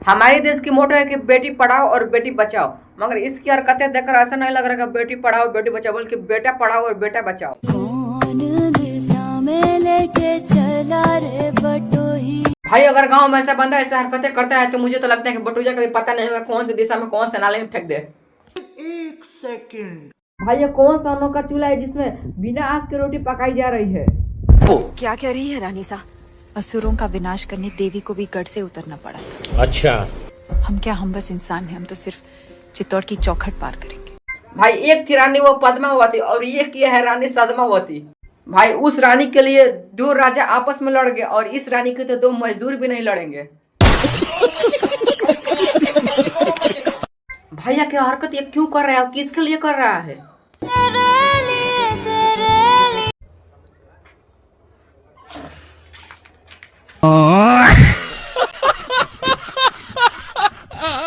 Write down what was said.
हमारे देश की मोटो है कि बेटी पढ़ाओ और बेटी बचाओ, मगर इसकी हरकतें देखकर ऐसा नहीं लग रहा कि बेटी पढ़ाओ बेटी बचाओ, बल्कि बेटा पढ़ाओ और बेटा बचाओ। कौन दिशा में लेके चला रे बटोही। भाई अगर गांव में ऐसा बंदा ऐसा हरकतें करता है तो मुझे तो लगता है कि बटुजा का भी पता नहीं होगा कौन सी दिशा में कौन से नाले में फेंक दे। एक सेकंड भाई ये कौन सा अनोखा चूल्हा है जिसमें बिना आग की रोटी पकाई जा रही है? क्या कह रही है रानी सा? असुरों का विनाश करने देवी को भी गढ़ से उतरना पड़ा। अच्छा, हम बस इंसान हैं, हम तो सिर्फ चित्तौड़ की चौखट पार करेंगे। भाई एक थी रानी वो पद्मावती और एक ये है रानी सदमावती। भाई उस रानी के लिए दो राजा आपस में लड़ गए और इस रानी के तो दो मजदूर भी नहीं लड़ेंगे। भैया क्या हरकत ये क्यों कर रहा है, किसके लिए कर रहा है? तेरे लिए